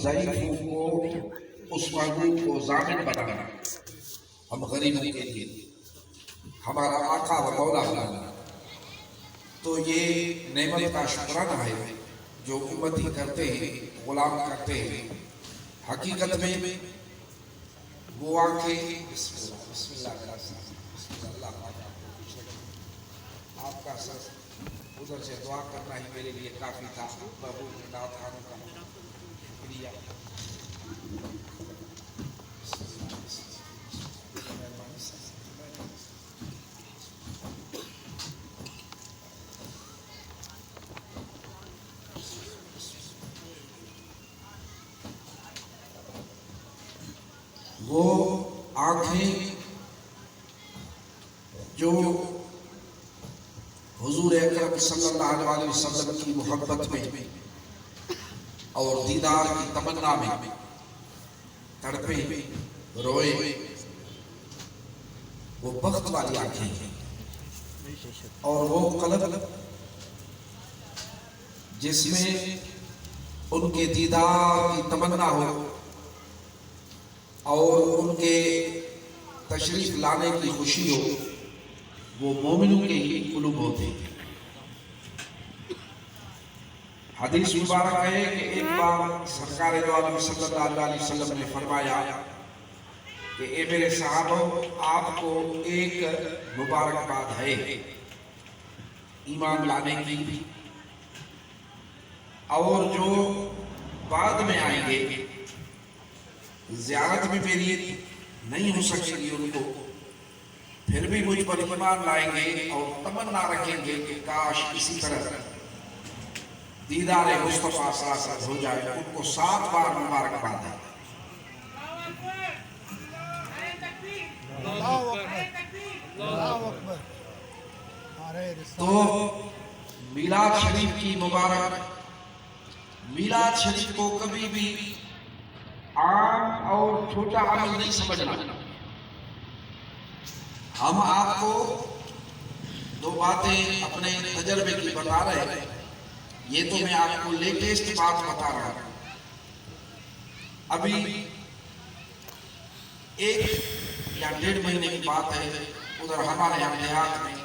ضعیفوں کو اس محبوب کو ضامن بنانا، ہم غریبوں کے لیے ہمارا آقا و مولا بنانا، تو یہ نعمت کا شکرانہ ہے جو امتی کرتے ہیں، غلام کرتے ہیں۔ حقیقت میں وہ آنکھیں بسم اللہ آپ کا سر ادھر سے دعا کرنا ہی میرے لیے کافی تھا۔ بابو نات خانوں کا شکریہ۔ وہ آنکھیں جو حضور اکرم صلی اللہ علیہ وسلم کی محبت میں اور دیدار کی تمنا میں تڑپے روئے، وہ بخت والی آنکھیں ہیں، اور وہ قلب جس میں ان کے دیدار کی تمنا ہو اور ان کے تشریف لانے کی خوشی ہو، وہ مومنوں کے ہی قلوب ہوتے ہیں۔ حدیث مبارک ہے کہ ایک بار سرکار دو عالم صلی اللہ علیہ وسلم نے فرمایا کہ اے میرے صحابہ، آپ کو ایک مبارکباد ہے ایمان لانے کی، اور جو بعد میں آئیں گے زیارت میں میری نہیں ہو سکے گی ان کو، پھر بھی مجھ پر ایمان لائیں گے اور تمنا رکھیں گے کہ کاش اسی طرح دیدار مصطفیٰ صلی اللہ علیہ وسلم ہو جائے۔ ان کو 7 بار مبارکباد ہے۔ تو میلاد شریف کی مبارک، میلاد شریف کو کبھی بھی عام اور چھوٹا عمل نہیں سمجھنا۔ ہم آپ کو 2 باتیں اپنے تجربے کی بتا رہے ہیں، یہ تو میں آپ کو لیٹسٹ بات بتا رہا ہوں۔ ابھی 1 یا 1.5 مہینے کی بات ہے، ادھر ہمارے یہاں دیہات میں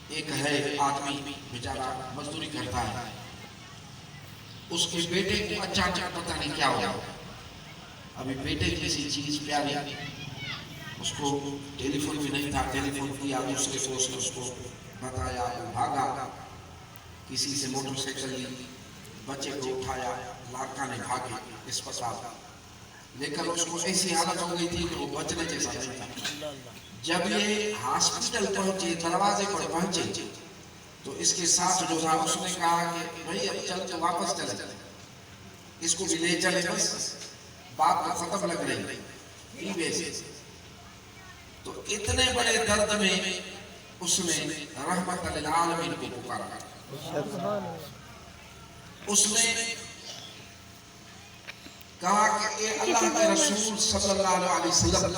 ایک ہے آدمی بیچارہ مزدوری کرتا ہے، اس کے بیٹے کو اچانک پتہ نہیں کیا ہوا، ابھی بیٹے جیسی چیز پیاری، اس کو ٹیلی فون بھی نہیں تھا، ٹیلی فون کیا دوسرے کو، اس کو بتایا، وہ بھاگا، کسی سے موٹر سائیکل لی، بچے کو اٹھایا، لاکھا نے بھاگے اسپتال، لیکن اس کو ایسی حالت ہو گئی تھی کہ وہ بچنے جیسا نہیں تھا۔ جب یہ ہاسپٹل پہنچے، دروازے پر پہنچے، تو اس کے ساتھ جو تھا اس نے کہا کہ بھائی اب چل تو واپس چلے، اس کو بھی لے چلے، بس بات تو ختم لگ رہی ہے۔ تو اتنے بڑے درد میں اس نے رحمت للعالمین کو پکارا، اس نے کہا کہ اے اللہ کے رسول صلی اللہ علیہ وسلم،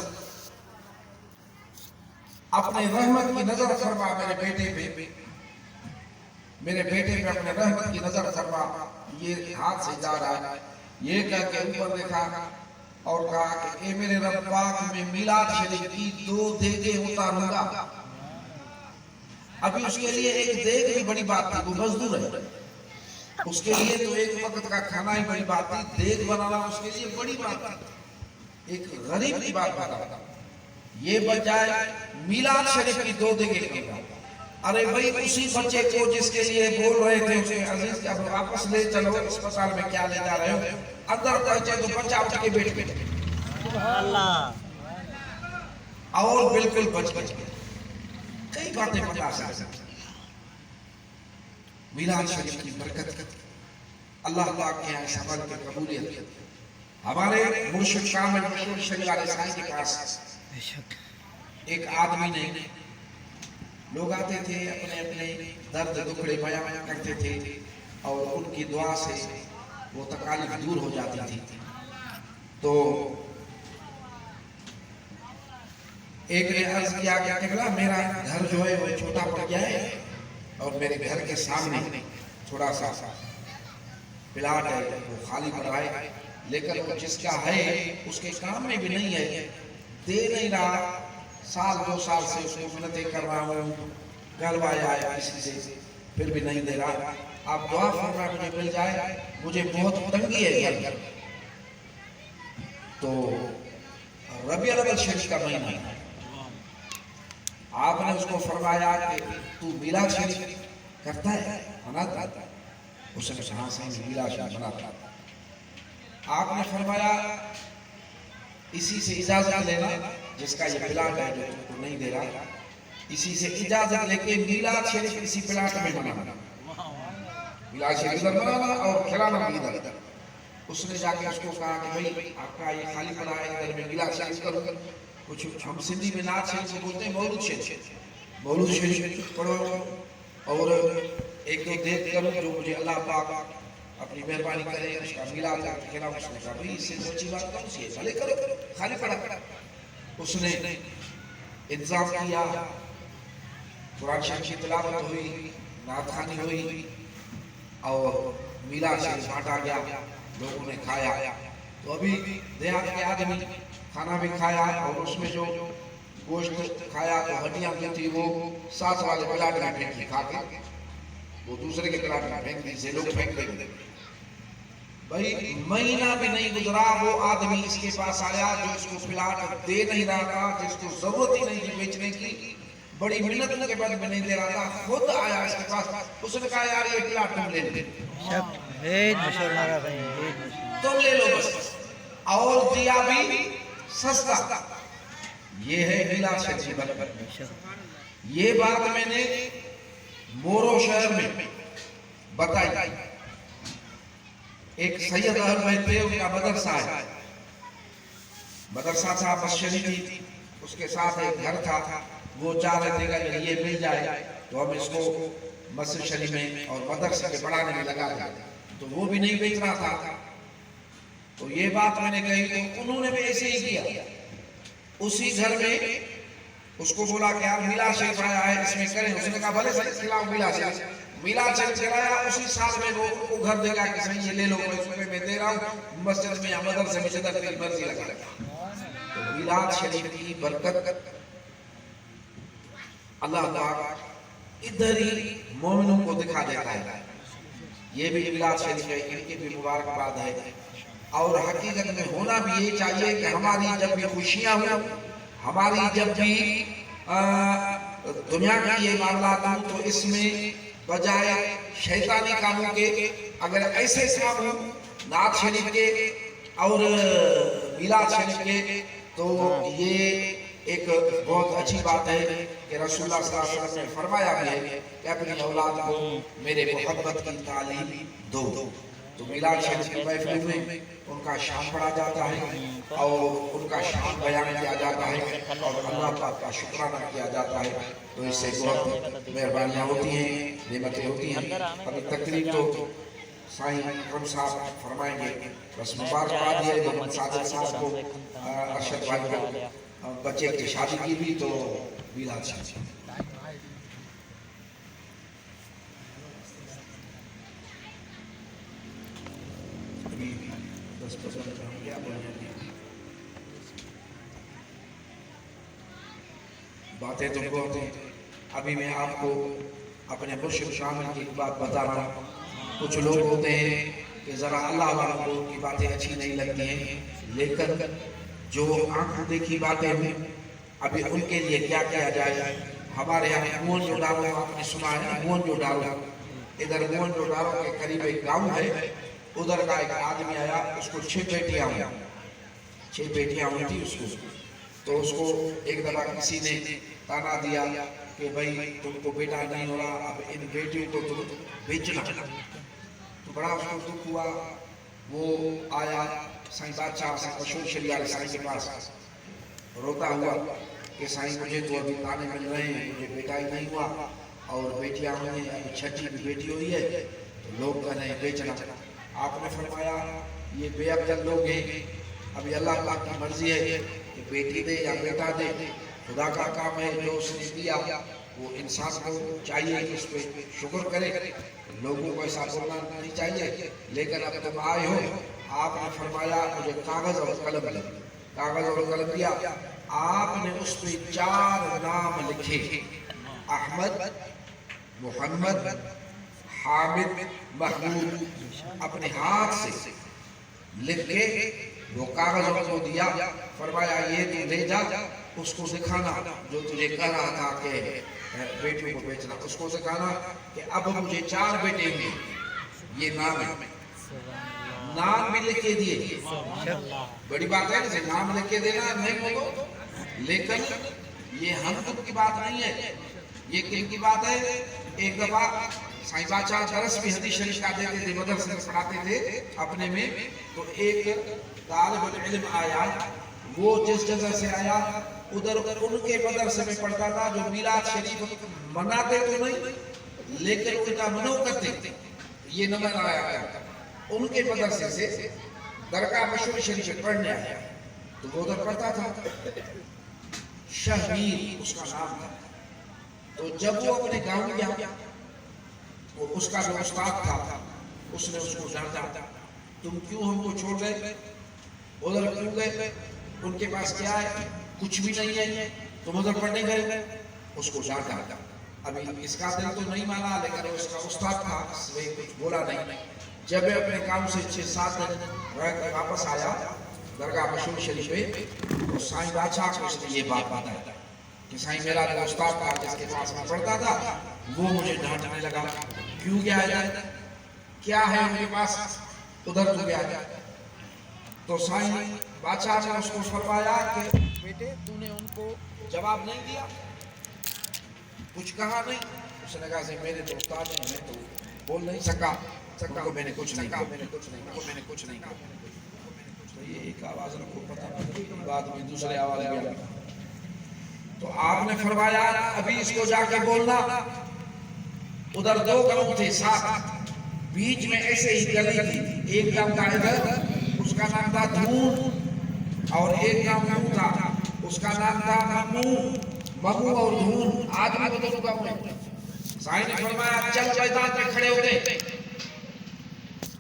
اپنے رحمت کی نظر فرما میرے بیٹے پہ اپنے رحمت کی نظر فرما، یہ ہاتھ سے جا رہا ہے، یہ کہہ کے اوپر دیکھا اور کہا کہ اے میرے رب پاک، میں میلاد شریف کی 2 دیگیں اتاروں گا۔ ابھی اس کے لیے ایک دیگ بھی بڑی بات تھی، وہ مزدور ہے، اس کے لیے تو ایک وقت کا کھانا ہی بڑی بات تھی، دیگ بنانا اس کے لیے بڑی بات تھی، ایک غریب کی بات بتا، یہ بجائے میلاد شریف کی 2 دیگیں کرنا۔ ارے بھائی اسی بچے کو جس کے لیے بول رہے تھے اس کے عزیز کہ اب واپس لے چلو، اسپتال میں کیا لے جا رہے ہو، اندر پہنچے تو بچہ اٹھ کے بیٹھ گیا اور بالکل بچ گیا۔ کئی باتیں بتا سکتے ہیں۔ میلاد شریف کی برکت، اللہ پاک کے یہاں اس عمل کی قبولیت، ہمارے مرشد کامل مشہور شریعہ رسائی کے پاس ایک آدمی نے، لوگ آتے تھے اپنے درد دکھڑے بیان کرتے تھے اور ان کی دعا سے وہ تکالیف دور ہو جاتی تھی۔ تو ایک نے عرض کیا کہ قبلہ میرا گھر جو ہے وہ چھوٹا پڑ گیا ہے اور میرے گھر کے سامنے تھوڑا سا پلاٹ ہے وہ خالی پڑا ہے، لیکن وہ جس کا ہے اس کے کام میں بھی نہیں ہے، دے نہیں رہا، سال 2 سال سے اس کو منتیں کر رہا ہوں، گھروایا ہے کسی سے، پھر بھی نہیں دے رہا، آپ دعا فرمائیں مجھے مل جائے، مجھے بہت تنگی ہے گھر۔ تو ربیع الاول شریف کا مہینہ ہے، آپ نے اس کو فرمایا کہ تو میلاد شریف کرتا ہے، مناتا ہے؟ اس نے کہا ہاں میلاد شریف مناتا ہے۔ آپ نے فرمایا اسی سے اجازت لینا، جس کا یہ پلاٹ ہے جو تم کو نہیں دے رہا، اسی سے اجازت لے کے میلاد شریف اسی پلاٹ میں منانا، میلاد شریف ادھر منانا اور کھلانا بھی ادھر۔ اس نے جا کے اس کو کہا کہ بھائی آپ کا یہ خالی پڑا ہے، ادھر میں میلاد شریف کرو، کچھ ہم سندھی میں نعت شریف کو بولتے ہیں مولود شریف، مولود شریف پڑھو اور ایک دو دیکھ کرو جو مجھے اللہ پاک اپنی مہربانی کرے اس کا میلاد کھلاؤ۔ اس نے کہا بھائی اس سے اچھی بات کون سی ہے، بھلے کرو خالی پڑا۔ اس نے انتظام کیا، قرآن شریف کی تلاوت ہوئی، نعت خوانی ہوئی اور میلاد شریف بانٹا گیا، لوگوں نے کھایا۔ تو ابھی دیہات کے آدمی کھانا بھی کھایا اور اس میں جو گوشت کھایا تو ہڈیاں بھی تھی وہ ساتھ والے پلاٹ میں پھینک دی، کھا کے وہ دوسرے کے پلاٹ میں پھینک دی، سے لوگ پھینک دیں۔ بھائی مہینہ بھی نہیں گزرا وہ آدمی اس کے پاس آیا جو اس کو پلاٹ دے نہیں رہا تھا، جس کو ضرورت ہی نہیں تھی بیچنے کی، بڑی منت کے بعد میں نہیں دے رہا تھا، خود آیا اس کے پاس، اس نے کہا یار یہ پلاٹ تم لے لے، تم لے لو بس، اور دیا بھی سستا۔ یہ ہے میلاد شریف۔ یہ بات میں نے مورو شہر میں بتائی، ایک سید اہل بیت تھے، ان کا مدرسہ ہے، مدرسہ تھا، مسجد تھی، اس کے ساتھ ایک گھر تھا، وہ چاہ رہے تھے کہ اگر یہ مل جائے تو ہم اس کو مسجد شریف میں اور مدرسے کے پڑھانے میں لگا دیں، تو وہ بھی نہیں بیچ رہا تھا۔ تو یہ بات میں نے کہی تو انہوں نے بھی ایسے ہی کیا، اسی گھر میں اس کو بولا کہ یار میلاد شریف آیا ہے اس میں کریں، اس نے کہا بھلے سے کھلاؤ میلاد شریف، میلاد شریف کرایا، اسی سال میں وہ ان کو گھر دے گا کہ صحیح یہ لے لو، میں دے رہا ہوں، مسجد میں یا مدرسے میں جدھر تیری مرضی لگا۔ تو میلاد شریف کی برکت اللہ تعالیٰ ادھر ہی مومنوں کو دکھا دیتا ہے۔ یہ بھی میلاد شریف ہے، ان کی بھی مبارکباد ہے، اور حقیقت میں ہونا بھی یہ چاہیے کہ ہماری جب بھی خوشیاں ہوں، ہماری جب بھی دنیا کی یہ معاملات ہوں، تو اس میں بجائے شیطانی کاموں کے اگر ایسے کام ہوں نعت شریف کے اور میلاد شریف کے، تو یہ ایک بہت اچھی بات ہے کہ رسول اللہ صلی اللہ علیہ وسلم نے فرمایا بھی ہے کہ اپنی اولاد کو میرے محبت کی تعلیم دو۔ تو میلاد شریف کی محفل میں ان کا شان پڑھا جاتا ہے اور ان کا شان بیان کیا جاتا ہے اور اللہ پاک کا شکرانہ کیا جاتا ہے، تو اس سے بہت مہربانیاں ہوتی ہیں، نعمتیں ہوتی ہیں۔ ابھی تقریب تو سائیں اکرم صاحب فرمائیں گے، بس مبارکباد ہے محمد صادق صاحب کو، ارشد بھائی کو بچے کی شادی کی بھی، تو میلاد شریف باتیں تو بہت ہیں۔ ابھی میں آپ کو اپنے مرشد شامل کی بات بتا رہا ہوں۔ کچھ لوگ ہوتے ہیں کہ ذرا اللہ والوں کو کی باتیں اچھی نہیں لگتی ہیں، لیکن جو آنکھ دیکھی باتیں ہیں ابھی ان کے لیے کیا کیا جائے۔ ہمارے یہاں مونجو ڈالو، آپ نے سنا ہے مونجو ڈالو، ادھر مونجو ڈالو کے قریب ایک گاؤں ہے، ادھر کا ایک آدمی آیا، اس کو 6 بیٹیاں ہوئی تھی اس کو، تو اس کو ایک دفعہ کسی نے تانا دیا کہ بھائی تم کو بیٹا نہیں ہو رہا، اب ان بیٹیوں کو تم بیچنا۔ تو بڑا اس کو دکھ ہوا، وہ آیا سائیں بادشاہ مشہور شریعہ علیہ سائیں کے پاس، روتا ہوا کہ سائیں مجھے تو ابھی تانے مل رہے ہیں، مجھے بیٹا ہی نہیں ہوا اور بیٹیاں ہوئی ہیں، ابھی 6ٹھی بھی بیٹی ہوئی ہے، تو لوگ کہہ رہے ہیں بیچنا۔ آپ نے فرمایا یہ بے عقل لوگ ہیں، ابھی اللہ پاک کی مرضی ہے کہ بیٹی دے یا بیٹا دے، خدا کا کام ہے، جو اس نے دیا وہ انسان کو چاہیے کہ اس پہ شکر کرے، لوگوں کو ایسا بولنا نہیں چاہیے، لیکن اب تم آئے ہو، آپ نے فرمایا مجھے کاغذ اور قلم دیا، کاغذ اور قلم دیا، آپ نے اس پہ 4 نام لکھے، احمد، محمد، حامد، محمود، اپنے ہاتھ سے لکھ کے وہ کاغذ کو دیا، فرمایا یہ تو لے جا، اس کو سکھانا جو تجھے کہہ رہا تھا کہ بیٹیوں کو بیچنا، اس کو سکھانا کہ اب مجھے 4 بیٹے ہیں، یہ نام ہے، نام بھی لکھ کے دیے، بڑی بات ہے کہ نام لکھ کے دینا نہیں ہوگا، لیکن یہ ہم تم کی بات نہیں ہے، یہ کن کی بات ہے؟ ایک دفعہ سائیں بادشاہ درس بھی حدیث شریف کا دیتے تھے، مدرسے میں پڑھاتے تھے اپنے میں، تو ایک طالب العلم آیا، وہ جس جگہ سے آیا ادھر ان کے مدرسے میں پڑھتا تھا جو میلاد شریف مناتے تو نہیں لیکن ان کا منو کرتے، یہ نمبر آیا ان کے مدرسے سے درگاہ مشہور شریف پڑھنے آیا، تو وہ ادھر پڑھتا تھا، شہمیر اس کا نام تھا، تو جب وہ اپنے گاؤں گیا، وہ اس کا جو استاد تھا اس نے اس کو ڈانٹا، تم کیوں ہم کو چھوڑ گئے، ادھر کیوں گئے، ان کے پاس کیا ہے، کچھ بھی نہیں ہے، تم ادھر پڑھنے گئے، اس کو ڈانٹا، ابھی اس کا دل تو نہیں مانا لیکن اس کا استاد تھا اس نے کچھ بولا نہیں، جب اپنے کام سے 6-7 دن رہ کر واپس آیا درگاہ مشہور شریف پہ، تو سائیں بادشاہ کو اس نے یہ بات بتائی کہ سائیں میرا جو استاد تھا جس کے پاس میں پڑھتا تھا وہ مجھے ڈانٹنے لگا، کیوں گیا ہے، کیا ہے ان کے پاس، ادھر تو گیا ہے، تو سائیں بادشاہ نے اس کو فرمایا کہ بیٹے تو نے ان کو جواب نہیں دیا، کچھ کہا نہیں، اس نے کہا کہ میرے تو استاد ہیں، میں تو بول نہیں سکا، کو میں نے کچھ نہیں کہا، میں نے کچھ نہیں کہا، تو یہ ایک آواز رکھو پتہ بعد میں دوسرے آواز گیا، تو آپ نے فرمایا ابھی اس کو جا کے بولنا، ادھر 2 گھروں تھے ساتھ، بیچ میں ایسے ہی گلی تھی، ایک گاؤں کا ادھر اس کا نام تھا دھون، اور ایک گاؤں تھا اس کا نام تھا ممو اور دھون، آج بھی وہ دونوں گاؤں ہیں، سائیں نے فرمایا چل میدان میں کھڑے ہوتے،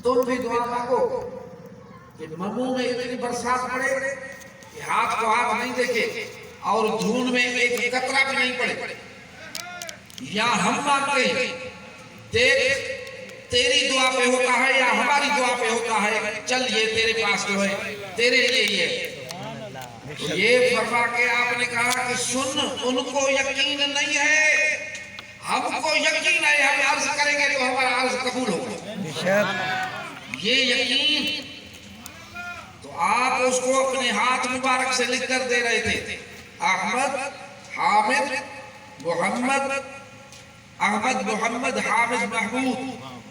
تم بھی دعا مانگو کہ ممو میں اتنی برسات پڑے کہ ہاتھ کو ہاتھ نہیں دیکھے، اور دھون میں ایک قطرہ بھی نہیں پڑے، یا ہم مانگتے ہیں دیکھ تیری دعا پہ ہوتا ہے یا ہماری دعا پہ ہوتا ہے، چل یہ تیرے پاس جو ہے تیرے لیے ہی ہے، یہ فرما کے آپ نے کہا کہ سن ان کو یقین نہیں ہے، ہم کو یقین ہے، ہم عرض کریں گے تو ہمارا عرض قبول ہوگا، یہ یقین، تو آپ اس کو اپنے ہاتھ مبارک سے لکھ کر دے رہے تھے، احمد، حامد، محمد، حامد، محمود،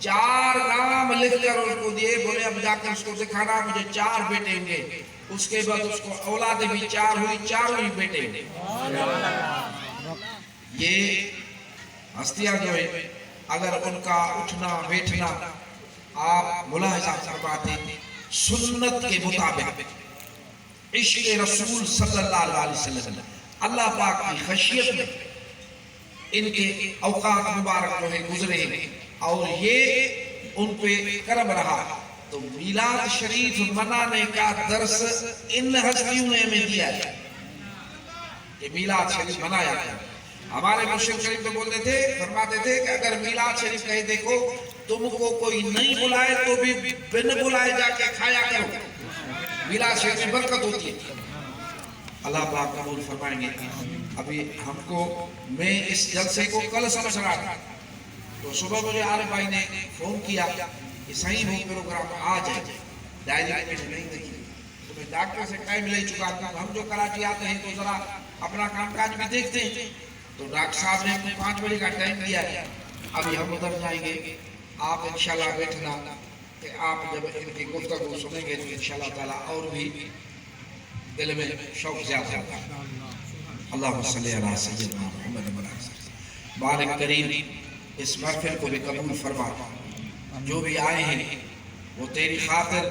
4 نام لکھ کر اس کو دیے، بولے اب جا کر اس کو دکھانا مجھے 4 بیٹے ہوں گے، اس کے بعد اس کو اولاد بھی 4 ہوئی، 4 ہی بیٹے ہوئے، یہ ہستیاں جو ہے اگر ان کا اٹھنا بیٹھنا آپ ملاحظہ فرماتے سنت کے مطابق، عشق رسول صلی اللہ علیہ وسلم، اللہ پاک کی خشیت میں ان کے اوقات مبارک جو ہے گزرے ہیں، اور یہ ان پہ کرم رہا، تو میلاد شریف منانے کا درس ان ہستیوں نے ہمیں دیا ہے کہ میلاد شریف منایا ہے۔ ہمارے مرشد شریف تو بولتے تھے، فرماتے تھے کہ اگر میلاد شریف کہیں دیکھو تم کو کوئی نہیں بلائے تو بھی بن بلائے جا کے کھایا کرو، میلاد شریف میں برکت ہوتی ہے، اللہ پاک قبول فرمائیں گے۔ ابھی ہم کو میں اس جلسے کو کل سمجھ رہا تھا، تو صبح مجھے عارف بھائی نے فون کیا کہ صحیح وہ پروگرام آ جائے، ڈائری میں نے نہیں دیکھی، تو میں ڈاکٹر سے ٹائم لے چکا تھا، ہم جو کراچی آتے ہیں تو ذرا اپنا کام کاج بھی دیکھتے ہیں، تو ڈاکٹر صاحب نے 5 بجے کا ٹائم دیا ہے، ابھی ہم ادھر جائیں گے، آپ انشاءاللہ بیٹھنا کہ آپ جب ان کی گفتگو سنیں گے تو انشاءاللہ تعالیٰ اور بھی دل میں شوق زیادہ ہوگا۔ اللہم صلی علی سیدنا محمد بارک کریم، اس محفل کو بھی قبول فرما، جو بھی آئے ہیں وہ تیری خاطر،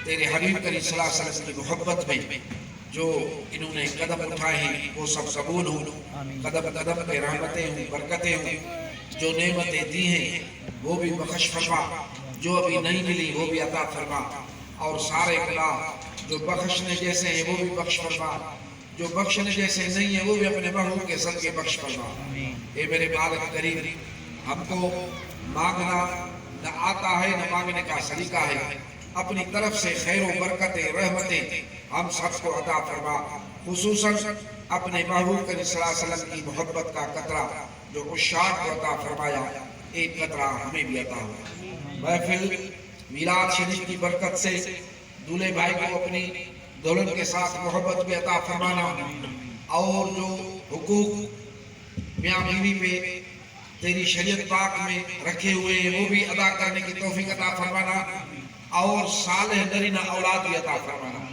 تیرے حبیب کریم صلی اللہ علیہ وسلم کی محبت میں جو انہوں نے قدم اٹھائے ہیں وہ سب قبول ہوں، قدم قدم پہ رحمتیں ہوں، برکتیں ہوں، جو نعمتیں دی ہیں وہ بھی بخش فرما، جو ابھی نہیں ملی وہ بھی عطا فرما، اور سارے گناہ جو بخشنے جیسے ہیں وہ بھی بخش فرما، جو بخشنے جیسے نہیں ہیں وہ بھی اپنے محبوب کے صدقے بخش فرما۔ اے میرے مالک کریم، ہم کو مانگنا نہ آتا ہے نہ مانگنے کا سلیقہ ہے، اپنی طرف سے خیر و برکتیں رحمتیں ہم سب کو عطا فرما، خصوصاً اپنے محبوب کریم صلی اللہ علیہ وسلم کی محبت کا قطرہ جو عشاق کو عطا فرمایا، ایک قطرہ ہمیں بھی عطا ہو۔ محفل میلاد شریف کی برکت سے دولہے بھائی کو اپنی دلہن کے ساتھ محبت بھی عطا فرمانا، اور جو حقوق میاں بیوی پہ تیری شریعت پاک میں رکھے ہوئے ہیں وہ بھی ادا کرنے کی توفیق عطا فرمانا، اور صالح نرینہ اولاد بھی عطا فرمانا۔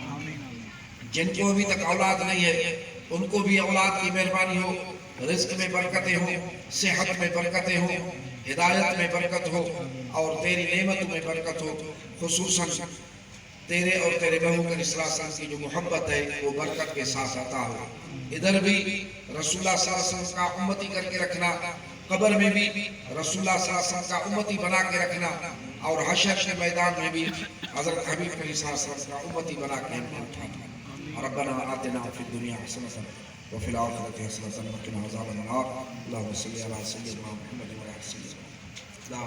جن کو ابھی تک اولاد نہیں ہے ان کو بھی اولاد کی مہربانی ہو، رزق میں برکتیں ہوں، صحت میں برکتیں ہوں، ہدایت میں برکت ہو، اور تیری نعمتوں میں برکت ہو، خصوصاً تیرے اور تیرے محبوب صلی اللہ علیہ وسلم کی جو محبت ہے وہ برکت کے ساتھ عطا ہو۔ ادھر بھی رسول اللہ صلی اللہ علیہ وسلم کا امتی کر کے رکھنا، قبر میں بھی رسول اللہ صلی اللہ علیہ وسلم کا امتی بنا کے رکھنا، اور حشر کے میدان میں بھی حضرت حبیب صلی اللہ علیہ وسلم کا امتی بنا کے ہم کو اٹھانا۔ ربنا آتنا فی الدنیا حسنۃ وفی الآخرۃ حسنۃ وقنا عذاب النار۔ اللہم صلی علی سیدنا محمد وعلی آلہ سیدنا محمد۔ لا